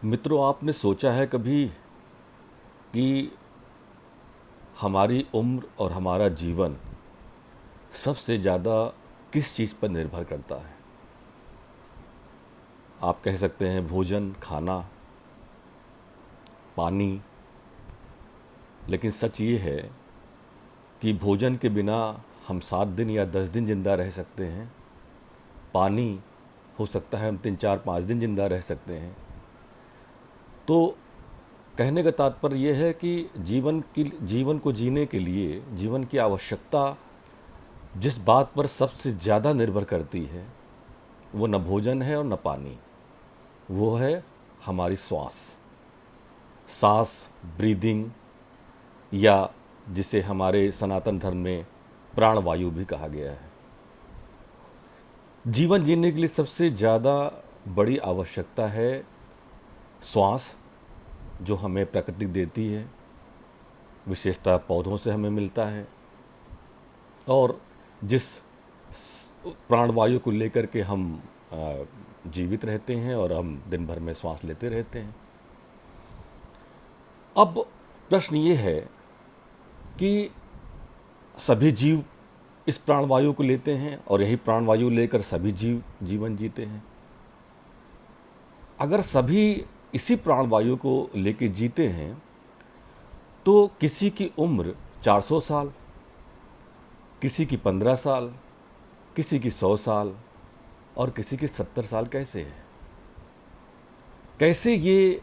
मित्रों, आपने सोचा है कभी कि हमारी उम्र और हमारा जीवन सबसे ज़्यादा किस चीज़ पर निर्भर करता है? आप कह सकते हैं भोजन, खाना, पानी। लेकिन सच ये है कि भोजन के बिना हम 7 दिन या 10 दिन ज़िंदा रह सकते हैं। पानी हो सकता है हम 3 4 5 दिन ज़िंदा रह सकते हैं। तो कहने का तात्पर्य यह है कि जीवन को जीने के लिए जीवन की आवश्यकता जिस बात पर सबसे ज़्यादा निर्भर करती है वो न भोजन है और न पानी। वो है हमारी सांस, ब्रीदिंग, या जिसे हमारे सनातन धर्म में प्राणवायु भी कहा गया है। जीवन जीने के लिए सबसे ज़्यादा बड़ी आवश्यकता है श्वास, जो हमें प्रकृति देती है, विशेषतः पौधों से हमें मिलता है, और जिस प्राणवायु को लेकर के हम जीवित रहते हैं और हम दिन भर में श्वास लेते रहते हैं। अब प्रश्न ये है कि सभी जीव इस प्राणवायु को लेते हैं और यही प्राणवायु लेकर सभी जीव जीवन जीते हैं। अगर सभी इसी प्राणवायु को लेकर जीते हैं तो किसी की उम्र 400 साल, किसी की 15 साल, किसी की 100 साल और किसी की 70 साल कैसे है? कैसे ये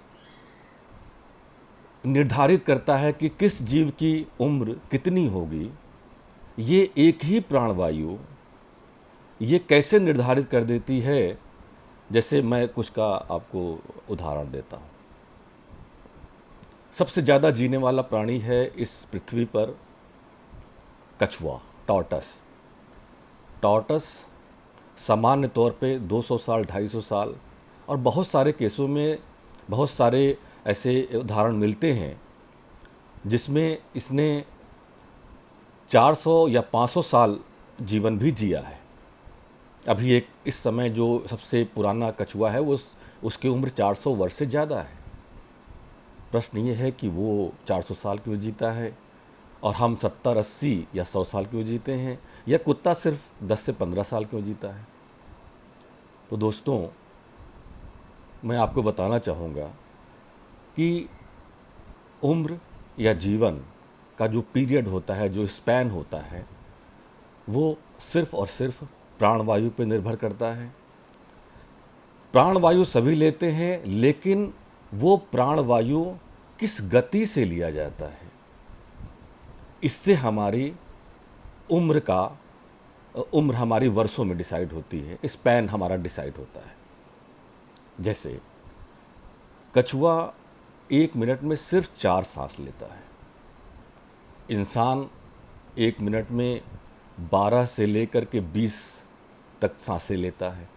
निर्धारित करता है कि किस जीव की उम्र कितनी होगी? ये एक ही प्राणवायु ये कैसे निर्धारित कर देती है? जैसे मैं कुछ का आपको उदाहरण देता हूँ। सबसे ज़्यादा जीने वाला प्राणी है इस पृथ्वी पर कछुआ, टॉर्टस। टॉर्टस सामान्य तौर पे 200 साल, 250 साल, और बहुत सारे केसों में बहुत सारे ऐसे उदाहरण मिलते हैं जिसमें इसने 400 या 500 साल जीवन भी जिया है। अभी एक इस समय जो सबसे पुराना कछुआ है वो उसकी उम्र 400 वर्ष से ज़्यादा है। प्रश्न ये है कि वो 400 साल क्यों जीता है और हम 70, 80 या 100 साल क्यों जीते हैं, या कुत्ता सिर्फ 10 से 15 साल क्यों जीता है? तो दोस्तों, मैं आपको बताना चाहूँगा कि उम्र या जीवन का जो पीरियड होता है, जो स्पैन होता है, वो सिर्फ और सिर्फ प्राणवायु पर निर्भर करता है। प्राणवायु सभी लेते हैं, लेकिन वो प्राणवायु किस गति से लिया जाता है, इससे हमारी उम्र हमारी वर्षों में डिसाइड होती है, स्पैन हमारा डिसाइड होता है। जैसे कछुआ 1 मिनट में सिर्फ 4 सांस लेता है। इंसान 1 मिनट में 12 से लेकर के 20 तक सांसें लेता है।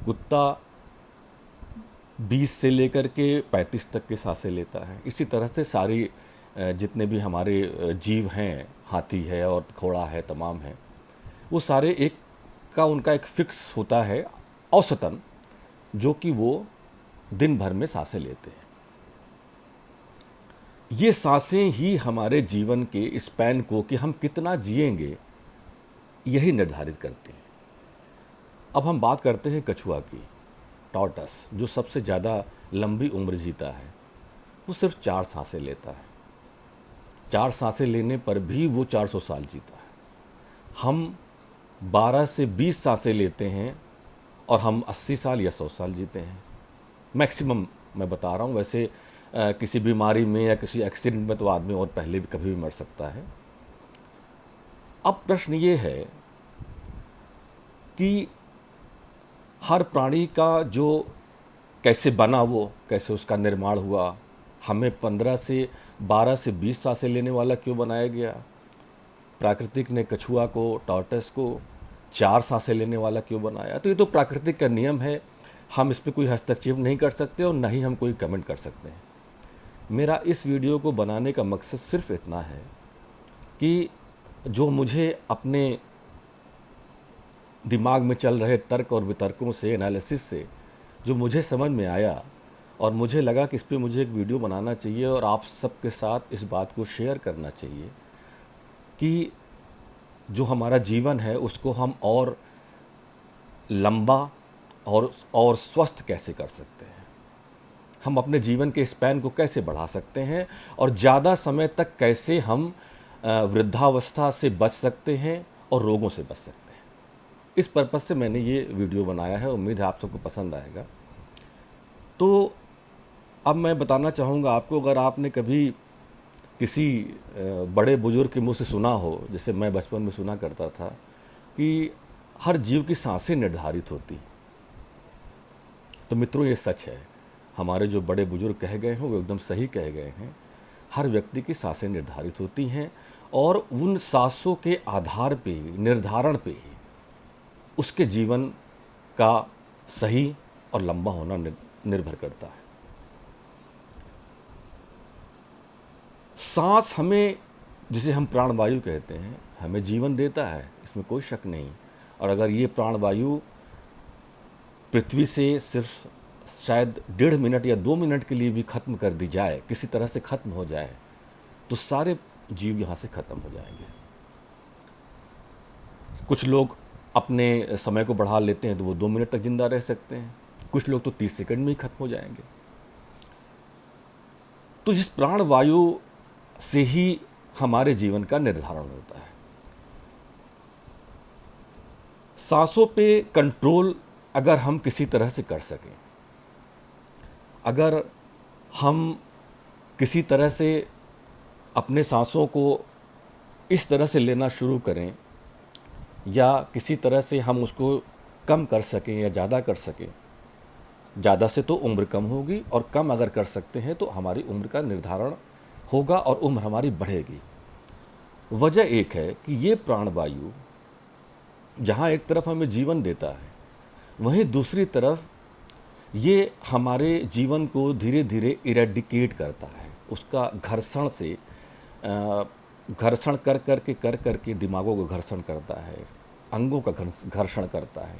कुत्ता 20 से लेकर के 35 तक की सांसें लेता है। इसी तरह से सारी जितने भी हमारे जीव हैं, हाथी है और घोड़ा है, तमाम हैं, वो सारे उनका एक फिक्स होता है औसतन, जो कि वो दिन भर में सांसें लेते हैं। ये सांसें ही हमारे जीवन के स्पैन को, कि हम कितना जिएंगे, यही निर्धारित करते हैं। अब हम बात करते हैं कछुआ की। टॉर्टस जो सबसे ज़्यादा लंबी उम्र जीता है, वो सिर्फ 4 सांसें लेता है। 4 सांसें लेने पर भी वो 400 साल जीता है। हम 12 से 20 सांसें लेते हैं और हम 80 साल या 100 साल जीते हैं। मैक्सिमम मैं बता रहा हूँ। वैसे किसी बीमारी में या किसी एक्सीडेंट में तो आदमी और पहले भी कभी भी मर सकता है। अब प्रश्न ये है कि हर प्राणी का जो कैसे बना, वो कैसे उसका निर्माण हुआ, हमें 12 से 20 सांसें लेने वाला क्यों बनाया गया? प्राकृतिक ने कछुआ को, टॉर्टस को 4 सांसें लेने वाला क्यों बनाया? तो ये तो प्राकृतिक का नियम है, हम इस पर कोई हस्तक्षेप नहीं कर सकते और न ही हम कोई कमेंट कर सकते हैं। मेरा इस वीडियो को बनाने का मकसद सिर्फ इतना है कि जो मुझे अपने दिमाग में चल रहे तर्क और वितर्कों से, एनालिसिस से जो मुझे समझ में आया, और मुझे लगा कि इस पे मुझे एक वीडियो बनाना चाहिए और आप सबके साथ इस बात को शेयर करना चाहिए कि जो हमारा जीवन है उसको हम और लंबा और स्वस्थ कैसे कर सकते हैं, हम अपने जीवन के स्पैन को कैसे बढ़ा सकते हैं और ज़्यादा समय तक कैसे हम वृद्धावस्था से बच सकते हैं और रोगों से बच सकते हैं। इस पर्पज़ से मैंने ये वीडियो बनाया है, उम्मीद है आप सबको पसंद आएगा। तो अब मैं बताना चाहूँगा आपको, अगर आपने कभी किसी बड़े बुजुर्ग के मुंह से सुना हो, जैसे मैं बचपन में सुना करता था कि हर जीव की सांसें निर्धारित होती, तो मित्रों ये सच है। हमारे जो बड़े बुजुर्ग कह गए हैं वो एकदम सही कह गए हैं। हर व्यक्ति की सांसें निर्धारित होती हैं और उन सांसों के आधार पे ही, निर्धारण पे ही उसके जीवन का सही और लंबा होना निर्भर करता है। सांस हमें, जिसे हम प्राणवायु कहते हैं, हमें जीवन देता है, इसमें कोई शक नहीं। और अगर ये प्राणवायु पृथ्वी से सिर्फ शायद 1.5 मिनट या 2 मिनट के लिए भी खत्म कर दी जाए, किसी तरह से खत्म हो जाए, तो सारे जीव यहाँ से खत्म हो जाएंगे। कुछ लोग अपने समय को बढ़ा लेते हैं तो वो 2 मिनट तक जिंदा रह सकते हैं, कुछ लोग तो 30 सेकंड में ही खत्म हो जाएंगे। तो इस प्राणवायु से ही हमारे जीवन का निर्धारण होता है। सांसों पे कंट्रोल अगर हम किसी तरह से कर सकें, अगर हम किसी तरह से अपने सांसों को इस तरह से लेना शुरू करें या किसी तरह से हम उसको कम कर सकें या ज़्यादा कर सकें, ज़्यादा से तो उम्र कम होगी और कम अगर कर सकते हैं तो हमारी उम्र का निर्धारण होगा और उम्र हमारी बढ़ेगी। वजह एक है कि ये प्राणवायु जहाँ एक तरफ हमें जीवन देता है, वहीं दूसरी तरफ ये हमारे जीवन को धीरे धीरे इरेडिकेट करता है। उसका घर्षण से घर्षण कर के दिमागों को घर्षण करता है, अंगों का घर्षण करता है,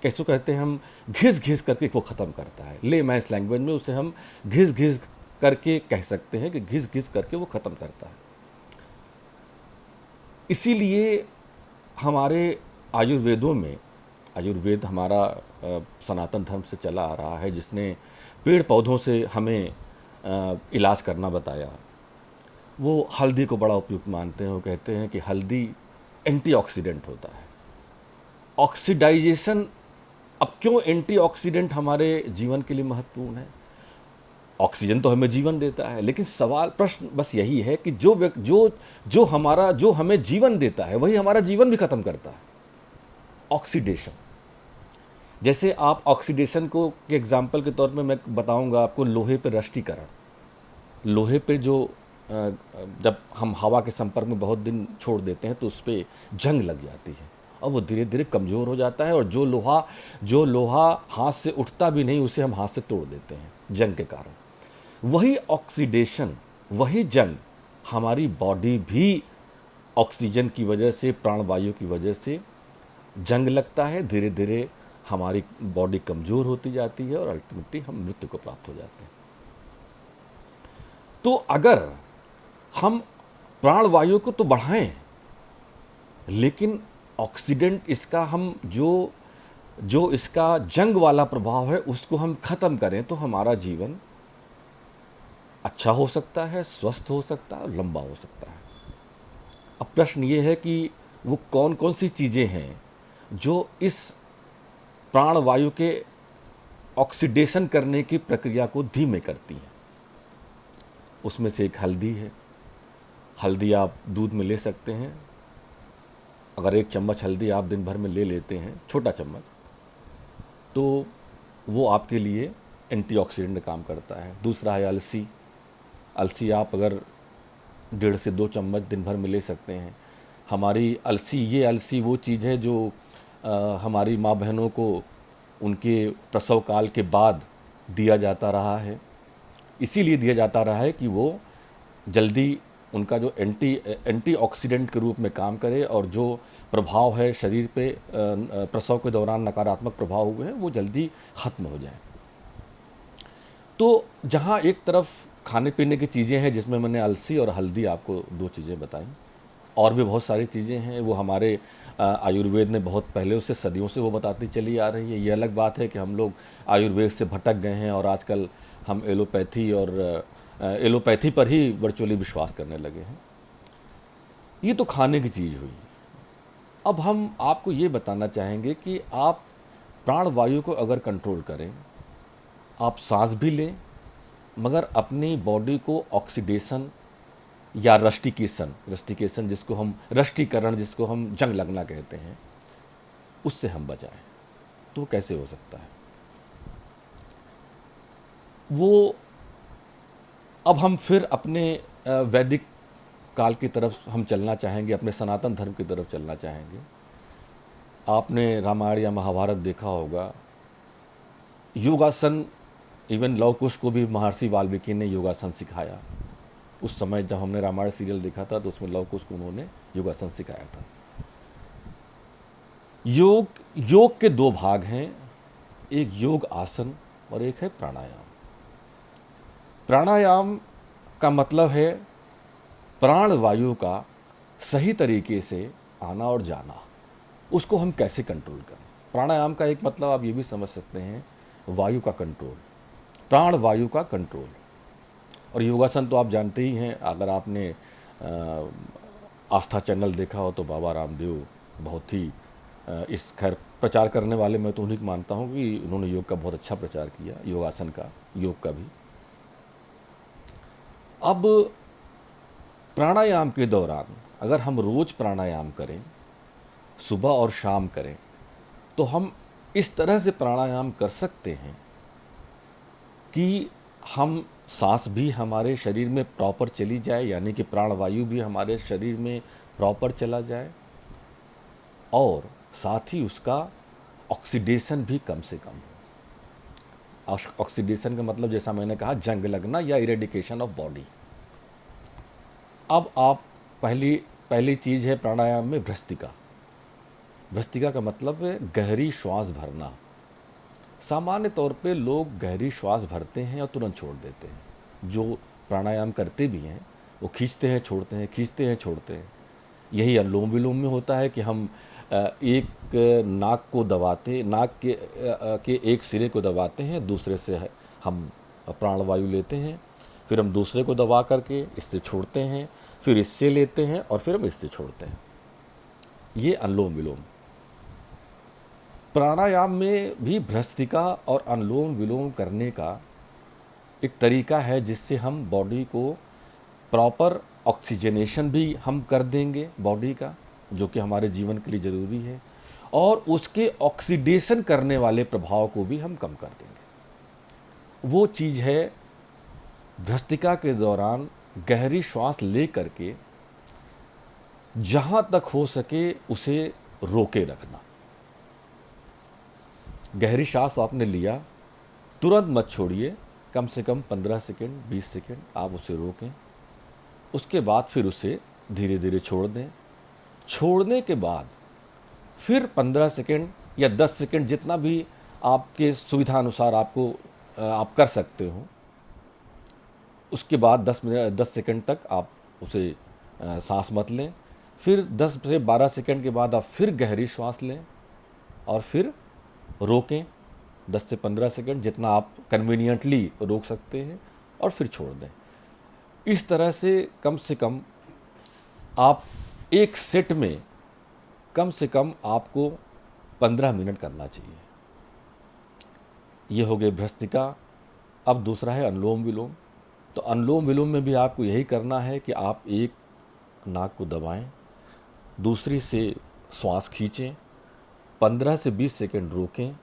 कैसे कहते हैं हम, घिस घिस करके वो ख़त्म करता है। ले मैस लैंग्वेज में उसे हम घिस घिस करके कह सकते हैं कि घिस घिस करके वो ख़त्म करता है। इसीलिए हमारे आयुर्वेदों में, आयुर्वेद हमारा सनातन धर्म से चला आ रहा है, जिसने पेड़ पौधों से हमें इलाज करना बताया, वो हल्दी को बड़ा उपयुक्त मानते हैं। वो कहते हैं कि हल्दी एंटीऑक्सीडेंट होता है। ऑक्सीडाइजेशन, अब क्यों एंटीऑक्सीडेंट हमारे जीवन के लिए महत्वपूर्ण है? ऑक्सीजन तो हमें जीवन देता है, लेकिन सवाल प्रश्न बस यही है कि जो हमें जीवन देता है वही हमारा जीवन भी खत्म करता है। ऑक्सीडेशन, जैसे आप ऑक्सीडेशन को के एग्जाम्पल के तौर पे मैं बताऊंगा आपको, लोहे पे रष्टीकरण। लोहे पे जो जब हम हवा के संपर्क में बहुत दिन छोड़ देते हैं तो उस पर जंग लग जाती है और वो धीरे धीरे कमज़ोर हो जाता है, और जो लोहा हाथ से उठता भी नहीं उसे हम हाथ से तोड़ देते हैं जंग के कारण। वही ऑक्सीडेशन, वही जंग हमारी बॉडी भी ऑक्सीजन की वजह से, प्राणवायु की वजह से जंग लगता है, धीरे धीरे हमारी बॉडी कमज़ोर होती जाती है और अल्टीमेटली हम मृत्यु को प्राप्त हो जाते हैं। तो अगर हम प्राणवायु को तो बढ़ाएं, लेकिन ऑक्सीडेंट इसका हम जो इसका जंग वाला प्रभाव है उसको हम ख़त्म करें तो हमारा जीवन अच्छा हो सकता है, स्वस्थ हो सकता है और लंबा हो सकता है। अब प्रश्न ये है कि वो कौन कौन सी चीज़ें हैं जो इस प्राणवायु के ऑक्सीडेशन करने की प्रक्रिया को धीमे करती हैं। उसमें से एक हल्दी है। हल्दी आप दूध में ले सकते हैं। अगर 1 चम्मच हल्दी आप दिन भर में ले लेते हैं, छोटा चम्मच, तो वो आपके लिए एंटीऑक्सीडेंट का काम करता है। दूसरा है अलसी। अलसी आप अगर 1.5 से 2 चम्मच दिन भर में ले सकते हैं। हमारी अलसी वो चीज़ है जो हमारी माँ बहनों को उनके प्रसव काल के बाद दिया जाता रहा है। इसीलिए दिया जाता रहा है कि वो जल्दी उनका जो एंटीऑक्सीडेंट के रूप में काम करे और जो प्रभाव है शरीर पे प्रसव के दौरान नकारात्मक प्रभाव हुए हैं वो जल्दी ख़त्म हो जाए। तो जहाँ एक तरफ खाने पीने की चीज़ें हैं जिसमें मैंने अलसी और हल्दी आपको दो चीज़ें बताई, और भी बहुत सारी चीज़ें हैं वो हमारे आयुर्वेद ने बहुत पहले से सदियों से वो बताती चली आ रही है। ये अलग बात है कि हम लोग आयुर्वेद से भटक गए हैं और आजकल हम एलोपैथी और एलोपैथी पर ही वर्चुअली विश्वास करने लगे हैं। ये तो खाने की चीज़ हुई। अब हम आपको ये बताना चाहेंगे कि आप प्राणवायु को अगर कंट्रोल करें, आप सांस भी लें मगर अपनी बॉडी को ऑक्सीडेशन या रस्टिकेशन जिसको हम रष्टीकरण जिसको हम जंग लगना कहते हैं, उससे हम बचाएं। तो कैसे हो सकता है वो? अब हम फिर अपने वैदिक काल की तरफ हम चलना चाहेंगे, अपने सनातन धर्म की तरफ चलना चाहेंगे। आपने रामायण या महाभारत देखा होगा, योगासन, इवन लव कुश को भी महर्षि वाल्मीकि ने योगासन सिखाया। उस समय जब हमने रामायण सीरियल देखा था तो उसमें लव कुश को उन्होंने योगासन सिखाया था। योग के दो भाग हैं, एक योग आसन और एक है प्राणायाम। प्राणायाम का मतलब है प्राण वायु का सही तरीके से आना और जाना, उसको हम कैसे कंट्रोल करें। प्राणायाम का एक मतलब आप ये भी समझ सकते हैं, वायु का कंट्रोल, प्राण वायु का कंट्रोल। और योगासन तो आप जानते ही हैं, अगर आपने आस्था चैनल देखा हो तो बाबा रामदेव बहुत ही इस खैर प्रचार करने वाले मैं तो उन्हीं को मानता हूँ कि उन्होंने योग का बहुत अच्छा प्रचार किया, योगासन का, योग का भी। अब प्राणायाम के दौरान अगर हम रोज प्राणायाम करें, सुबह और शाम करें, तो हम इस तरह से प्राणायाम कर सकते हैं कि हम सांस भी हमारे शरीर में प्रॉपर चली जाए, यानी कि प्राणवायु भी हमारे शरीर में प्रॉपर चला जाए, और साथ ही उसका ऑक्सीडेशन भी कम से कम हो। ऑक्सीडेशन का मतलब जैसा मैंने कहा, जंग लगना या इरेडिकेशन ऑफ बॉडी। अब आप पहली चीज़ है प्राणायाम में भ्रस्तिका। भ्रस्तिका का मतलब है गहरी श्वास भरना। सामान्य तौर पे लोग गहरी श्वास भरते हैं और तुरंत छोड़ देते हैं। जो प्राणायाम करते भी हैं वो खींचते हैं छोड़ते हैं, खींचते हैं छोड़ते हैं। यही अनुलोम विलोम में होता है कि हम एक नाक को दबाते, नाक के एक सिरे को दबाते हैं, दूसरे से हम प्राणवायु लेते हैं, फिर हम दूसरे को दबा करके इससे छोड़ते हैं, फिर इससे लेते हैं और फिर हम इससे छोड़ते हैं। ये अनुलोम विलोम। प्राणायाम में भी भ्रस्तिका और अनुलोम विलोम करने का एक तरीका है जिससे हम बॉडी को प्रॉपर ऑक्सीजनेशन भी हम कर देंगे बॉडी का, जो कि हमारे जीवन के लिए ज़रूरी है, और उसके ऑक्सीडेशन करने वाले प्रभाव को भी हम कम कर देंगे। वो चीज़ है भ्रस्तिका के दौरान गहरी श्वास ले करके जहाँ तक हो सके उसे रोके रखना। गहरी सांस आपने लिया, तुरंत मत छोड़िए, कम से कम 15 सेकेंड 20 सेकेंड आप उसे रोकें। उसके बाद फिर उसे धीरे धीरे छोड़ दें। छोड़ने के बाद फिर 15 सेकेंड या 10 सेकेंड जितना भी आपके सुविधा अनुसार आप कर सकते हो, उसके बाद 10 सेकेंड तक आप उसे सांस मत लें। फिर 10 से 12 सेकेंड के बाद आप फिर गहरी श्वास लें और फिर रोकें 10 से 15 सेकेंड, जितना आप कन्वीनियंटली रोक सकते हैं, और फिर छोड़ दें। इस तरह से कम आप एक सेट में कम से कम आपको 15 मिनट करना चाहिए। ये हो गए भ्रस्तिका। अब दूसरा है अनुलोम विलोम। तो अनुलोम विलोम में भी आपको यही करना है कि आप एक नाक को दबाएं, दूसरी से श्वास खींचें, 15 से 20 सेकेंड रोकें,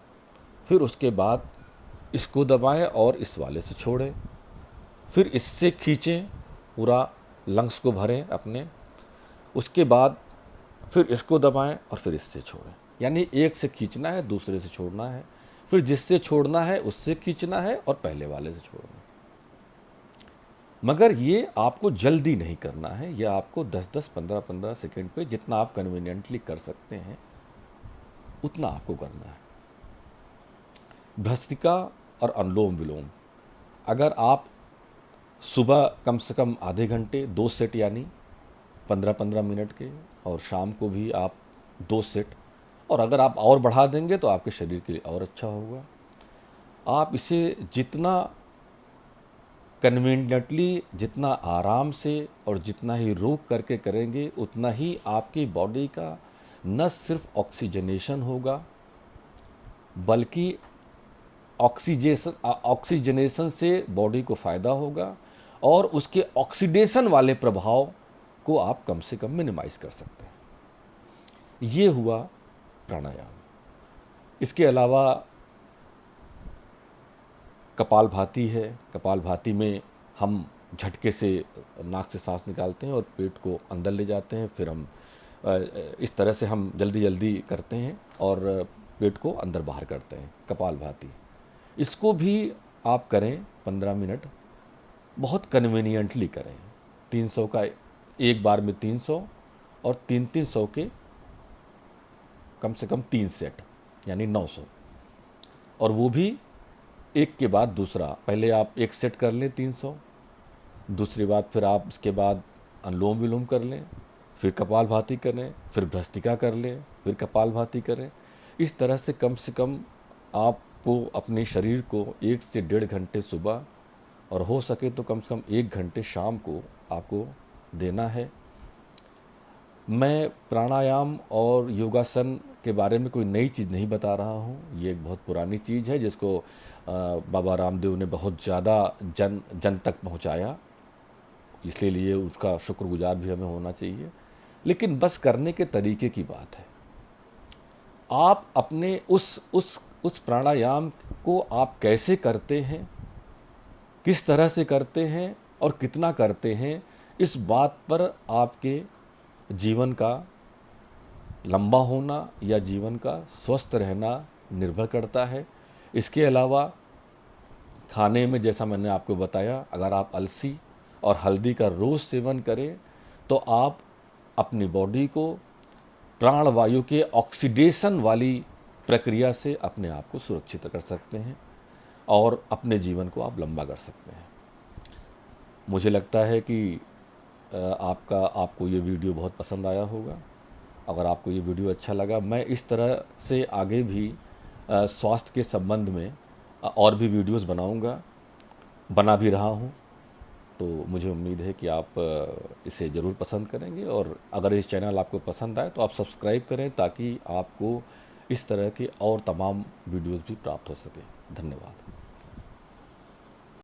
फिर उसके बाद इसको दबाएं और इस वाले से छोड़ें, फिर इससे खींचें, पूरा लंग्स को भरें अपने, उसके बाद फिर इसको दबाएं और फिर इससे छोड़ें। यानी एक से खींचना है, दूसरे से छोड़ना है, फिर जिससे छोड़ना है उससे खींचना है और पहले वाले से छोड़ना है। मगर ये आपको जल्दी नहीं करना है, यह आपको 10-10, 15-15 सेकेंड पे जितना आप कन्वीनियंटली कर सकते हैं उतना आपको करना है। भ्रस्तिका और अनुलोम विलोम अगर आप सुबह कम से कम आधे घंटे 2 सेट यानी 15-15 मिनट के, और शाम को भी आप 2 सेट, और अगर आप और बढ़ा देंगे तो आपके शरीर के लिए और अच्छा होगा। आप इसे जितना कन्वीनियंटली, जितना आराम से और जितना ही रोक करके करेंगे, उतना ही आपकी बॉडी का न सिर्फ ऑक्सीजनेशन होगा, बल्कि ऑक्सीजनेशन से बॉडी को फ़ायदा होगा, और उसके ऑक्सीडेशन वाले प्रभाव को आप कम से कम मिनिमाइज कर सकते हैं। ये हुआ प्राणायाम। इसके अलावा कपालभाति है। कपालभाति में हम झटके से नाक से सांस निकालते हैं और पेट को अंदर ले जाते हैं, फिर हम इस तरह से हम जल्दी जल्दी करते हैं और पेट को अंदर बाहर करते हैं, कपालभाति। इसको भी आप करें 15 मिनट, बहुत कन्वीनियंटली करें। 300 का एक बार में 300 और 300 के कम से कम 3 सेट यानी 900, और वो भी एक के बाद दूसरा। पहले आप एक सेट कर लें 300, दूसरी बात फिर आप इसके बाद अनुलोम विलोम कर लें, फिर कपालभाति करें, फिर भ्रस्त्रिका कर लें, फिर कपालभाति करें। इस तरह से कम आपको अपने शरीर को 1 से 1.5 घंटे सुबह, और हो सके तो कम से कम 1 घंटे शाम को आपको देना है। मैं प्राणायाम और योगासन के बारे में कोई नई चीज़ नहीं बता रहा हूँ। ये एक बहुत पुरानी चीज़ है जिसको बाबा रामदेव ने बहुत ज़्यादा जन तक पहुँचाया, इसलिए उसका शुक्रगुजार भी हमें होना चाहिए। लेकिन बस करने के तरीके की बात है। आप अपने उस प्राणायाम को आप कैसे करते हैं, किस तरह से करते हैं और कितना करते हैं, इस बात पर आपके जीवन का लंबा होना या जीवन का स्वस्थ रहना निर्भर करता है। इसके अलावा खाने में, जैसा मैंने आपको बताया, अगर आप अलसी और हल्दी का रोज़ सेवन करें तो आप अपनी बॉडी को प्राणवायु के ऑक्सीडेशन वाली प्रक्रिया से अपने आप को सुरक्षित कर सकते हैं और अपने जीवन को आप लंबा कर सकते हैं। मुझे लगता है कि आपको ये वीडियो बहुत पसंद आया होगा। अगर आपको ये वीडियो अच्छा लगा, मैं इस तरह से आगे भी स्वास्थ्य के संबंध में और भी वीडियोस बनाऊंगा, बना भी रहा हूं। तो मुझे उम्मीद है कि आप इसे ज़रूर पसंद करेंगे, और अगर इस चैनल आपको पसंद आए तो आप सब्सक्राइब करें ताकि आपको इस तरह के और तमाम वीडियोस भी प्राप्त हो सके। धन्यवाद।